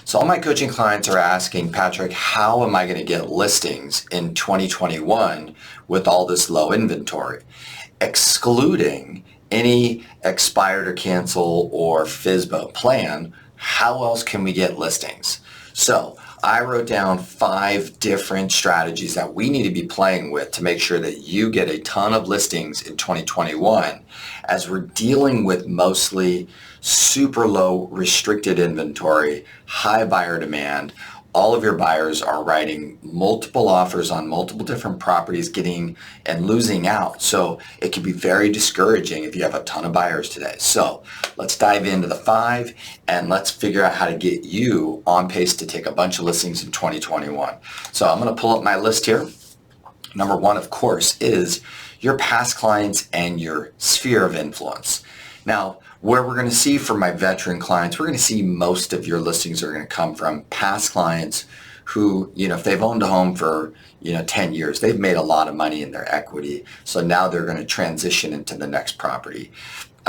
So all my coaching clients are asking, Patrick, how am I going to get listings in 2021 with all this low inventory? Excluding any expired or cancel or FSBO plan, how else can we get listings? So I wrote down 5 different strategies that we need to be playing with to make sure that you get a ton of listings in 2021, as we're dealing with mostly super low restricted inventory, high buyer demand. All of your buyers are writing multiple offers on multiple different properties, getting and losing out. So it can be very discouraging if you have a ton of buyers today. So let's dive into the 5 and let's figure out how to get you on pace to take a bunch of listings in 2021. So I'm going to pull up my list here. Number 1, of course, is your past clients and your sphere of influence. Now, where we're going to see for my veteran clients, we're going to see most of your listings are going to come from past clients who, if they've owned a home for, 10 years, they've made a lot of money in their equity. So now they're going to transition into the next property.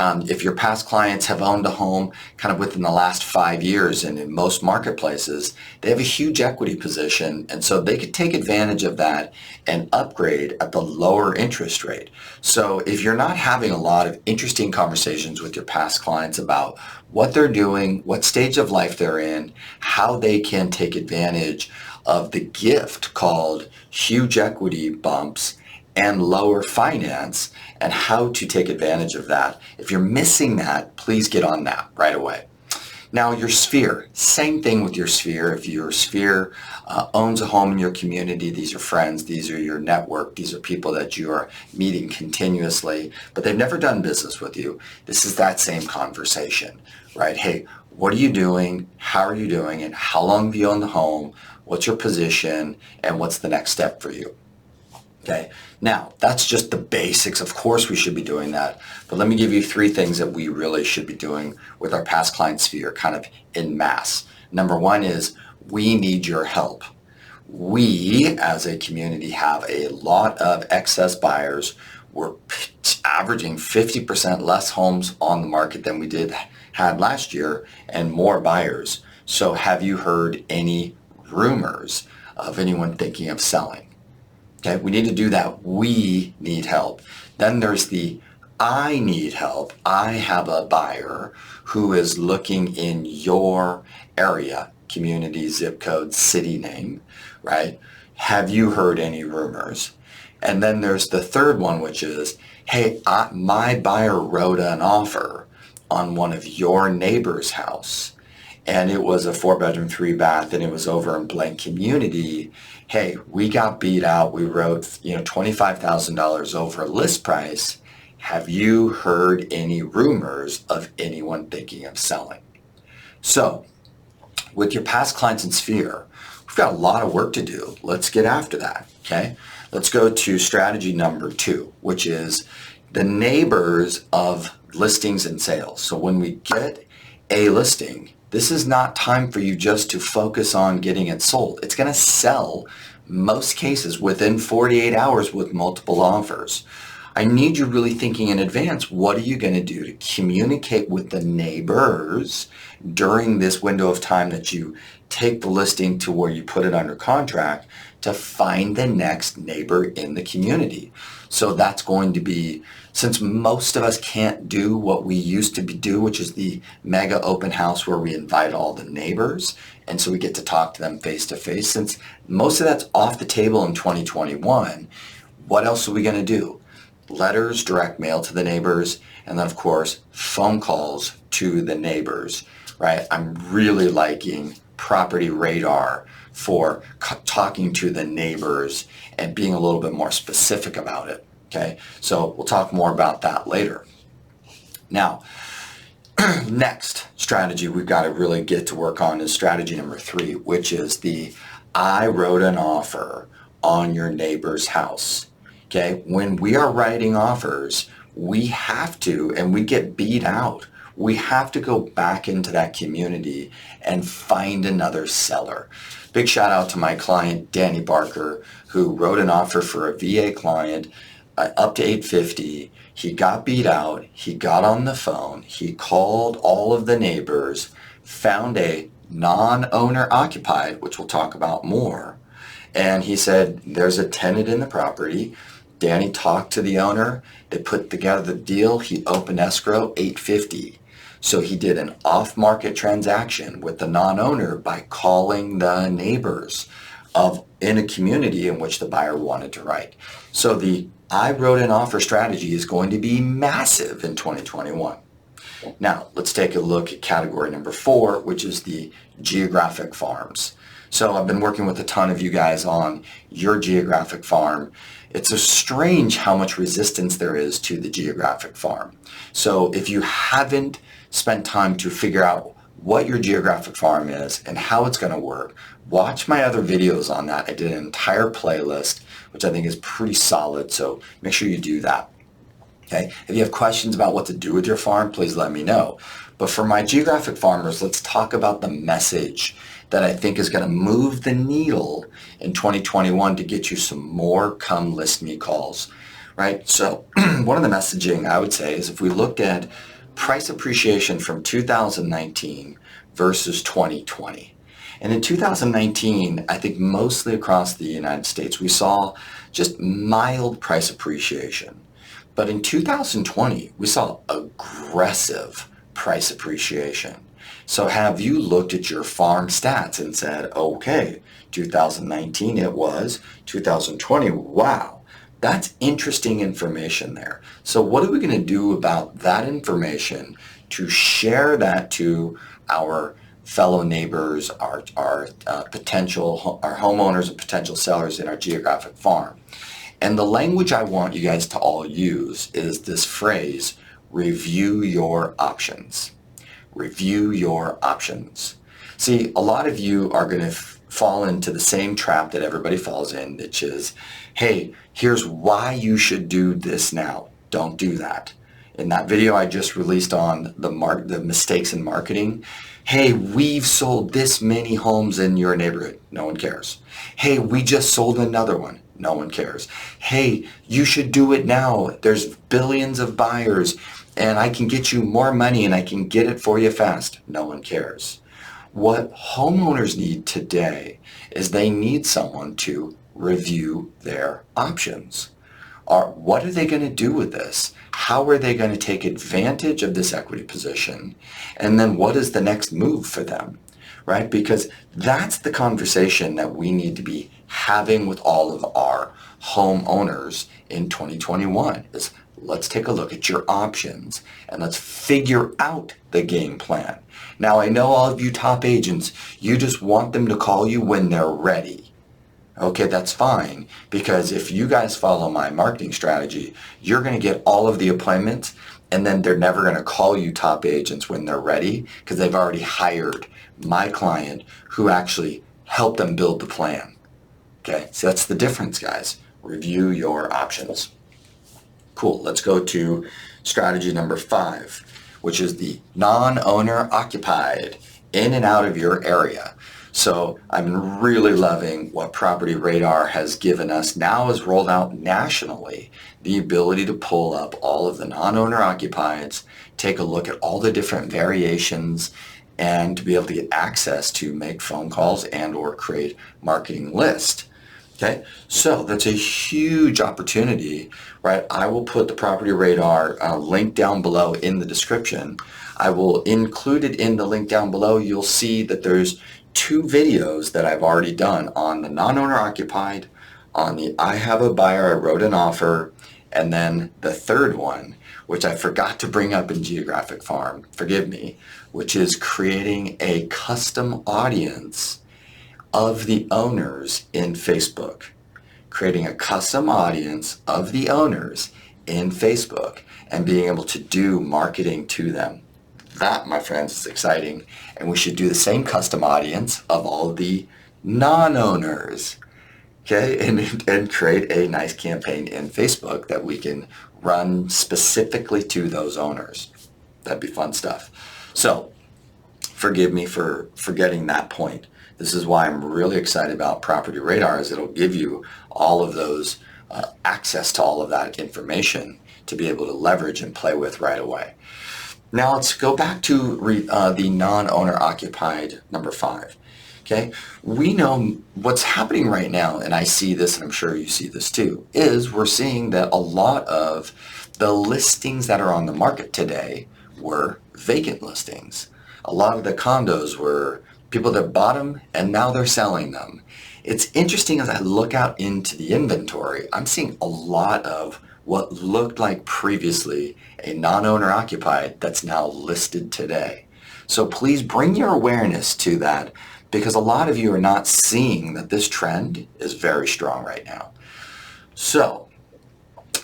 If your past clients have owned a home kind of within the last 5 years, and in most marketplaces, they have a huge equity position, and so they could take advantage of that and upgrade at the lower interest rate. So if you're not having a lot of interesting conversations with your past clients about what they're doing, what stage of life they're in, how they can take advantage of the gift called huge equity bumps and lower finance, and how to take advantage of that. If you're missing that, please get on that right away. Now, your sphere, same thing with your sphere. If your sphere owns a home in your community, these are friends, these are your network, these are people that you are meeting continuously, but they've never done business with you. This is that same conversation, right? Hey, what are you doing? How are you doing it? How long have you owned the home? What's your position? And what's the next step for you? Okay, now that's just the basics. Of course we should be doing that, but let me give you 3 things that we really should be doing with our past client sphere kind of en masse. Number 1 is we need your help. We as a community have a lot of excess buyers. We're averaging 50% less homes on the market than we had last year, and more buyers. So have you heard any rumors of anyone thinking of selling? Okay, we need to do that. We need help. Then there's the I need help. I have a buyer who is looking in your area, community, zip code, city name, right? Have you heard any rumors? And then there's the third one, which is, hey, my buyer wrote an offer on one of your neighbor's house, and it was a 4-bedroom, 3-bath, and it was over in blank community. Hey, we got beat out. We wrote, $25,000 over list price. Have you heard any rumors of anyone thinking of selling? So, with your past clients and sphere, we've got a lot of work to do. Let's get after that, okay? Let's go to strategy number 2, which is the neighbors of listings and sales. So when we get a listing, this is not time for you just to focus on getting it sold. It's going to sell most cases within 48 hours with multiple offers. I need you really thinking in advance, what are you going to do to communicate with the neighbors during this window of time that you take the listing to where you put it under contract to find the next neighbor in the community. So that's going to be, since most of us can't do what we used to do, which is the mega open house where we invite all the neighbors, and so we get to talk to them face to face, since most of that's off the table in 2021, what else are we going to do? Letters, direct mail to the neighbors, and then of course phone calls to the neighbors, right? I'm really liking Property Radar for talking to the neighbors and being a little bit more specific about it, okay? So we'll talk more about that later. Now, next strategy we've got to really get to work on is strategy number 3, which is the I wrote an offer on your neighbor's house. Okay, when we are writing offers, we have to, and we get beat out, we have to go back into that community and find another seller. Big shout out to my client, Danny Barker, who wrote an offer for a VA client up to $850. He got beat out. He got on the phone. He called all of the neighbors, found a non-owner occupied, which we'll talk about more. And he said, there's a tenant in the property. Danny talked to the owner. They put together the deal. He opened escrow $850. So he did an off-market transaction with the non-owner by calling the neighbors in a community in which the buyer wanted to write. So the I wrote an offer strategy is going to be massive in 2021. Now, let's take a look at category number 4, which is the geographic farms. So I've been working with a ton of you guys on your geographic farm. It's a strange how much resistance there is to the geographic farm. So if you haven't spent time to figure out what your geographic farm is and how it's going to work, watch my other videos on that. I did an entire playlist, which I think is pretty solid, so make sure you do that. Okay? If you have questions about what to do with your farm, please let me know. But for my geographic farmers, let's talk about the message that I think is going to move the needle in 2021 to get you some more come list me calls, right? So one of the messaging I would say is if we looked at price appreciation from 2019 versus 2020. And in 2019, I think mostly across the United States, we saw just mild price appreciation. But in 2020, we saw aggressive price appreciation. So have you looked at your farm stats and said, okay, 2019 it was, 2020, wow, that's interesting information there. So what are we going to do about that information to share that to our fellow neighbors, our homeowners and potential sellers in our geographic farm? And the language I want you guys to all use is this phrase, review your options. Review your options. See, a lot of you are going to fall into the same trap that everybody falls in, which is, hey, here's why you should do this now. Don't do that. In that video I just released on the mistakes in marketing, hey, we've sold this many homes in your neighborhood. No one cares. Hey, we just sold another one. No one cares. Hey, you should do it now. There's billions of buyers and I can get you more money and I can get it for you fast. No one cares. What homeowners need today is they need someone to review their options. What are they going to do with this? How are they going to take advantage of this equity position? And then what is the next move for them? Right? Because that's the conversation that we need to be having with all of our homeowners in 2021 is let's take a look at your options and let's figure out the game plan. Now, I know all of you top agents, you just want them to call you when they're ready. Okay, that's fine, because if you guys follow my marketing strategy, you're going to get all of the appointments and then they're never going to call you top agents when they're ready because they've already hired my client who actually helped them build the plan. Okay, so that's the difference, guys. Review your options. Cool, let's go to strategy number 5, which is the non-owner occupied, in and out of your area. So I've been really loving what Property Radar has given us, now is rolled out nationally, the ability to pull up all of the non-owner occupieds, take a look at all the different variations, and to be able to get access to make phone calls and or create marketing list. Okay, so that's a huge opportunity, right? I will put the Property Radar link down below in the description. I will include it in the link down below. You'll see that there's 2 videos that I've already done on the non-owner occupied, on the I have a buyer, I wrote an offer, and then the third one, which I forgot to bring up in Geographic Farm, forgive me, which is creating a custom audience of the owners in Facebook. Creating a custom audience of the owners in Facebook and being able to do marketing to them. That, my friends, is exciting, and we should do the same custom audience of all the non-owners, okay, and create a nice campaign in Facebook that we can run specifically to those owners. That'd be fun stuff. So, forgive me for forgetting that point. This is why I'm really excited about Property Radar, is it'll give you all of those access to all of that information to be able to leverage and play with right away. Now let's go back to the non-owner occupied number 5. Okay, we know what's happening right now, and I see this, and I'm sure you see this too, is we're seeing that a lot of the listings that are on the market today were vacant listings. A lot of the condos were people that bought them and now they're selling them. It's interesting as I look out into the inventory, I'm seeing a lot of what looked like previously a non-owner occupied that's now listed today. So please bring your awareness to that, because a lot of you are not seeing that this trend is very strong right now. So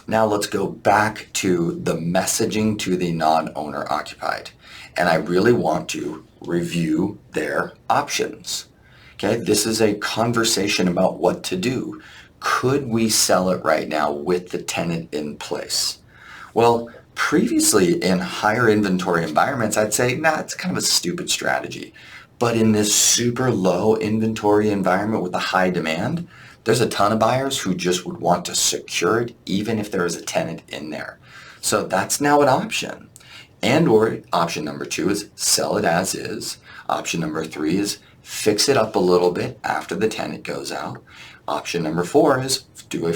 now let's go back to the messaging to the non-owner occupied. And I really want to review their options. Okay, this is a conversation about what to do. Could we sell it right now with the tenant in place? Well, previously in higher inventory environments, I'd say, nah, it's kind of a stupid strategy. But in this super low inventory environment with a high demand, there's a ton of buyers who just would want to secure it even if there is a tenant in there. So that's now an option. And or option number 2 is sell it as is. Option number 3 is fix it up a little bit after the tenant goes out. Option number 4 is do a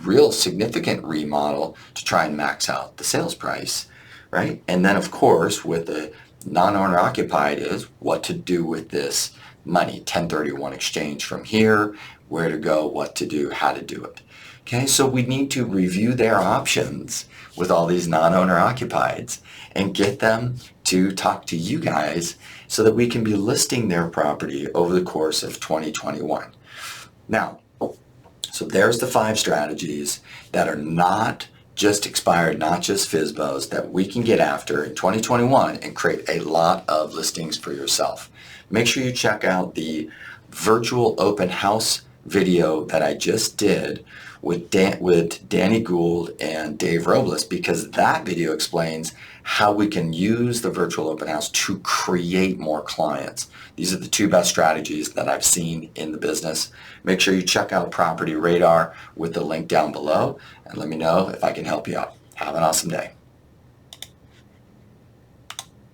real significant remodel to try and max out the sales price, right? And then of course with the non-owner occupied is what to do with this money, 1031 exchange from here, where to go, what to do, how to do it. Okay, so we need to review their options with all these non-owner occupieds and get them to talk to you guys so that we can be listing their property over the course of 2021. Now, so there's the 5 strategies that are not just expired, not just FSBOs, that we can get after in 2021 and create a lot of listings for yourself. Make sure you check out the virtual open house video that I just did with Danny Gould and Dave Robles, because that video explains how we can use the virtual open house to create more clients. These are the 2 best strategies that I've seen in the business. Make sure you check out Property Radar with the link down below and let me know if I can help you out. Have an awesome day.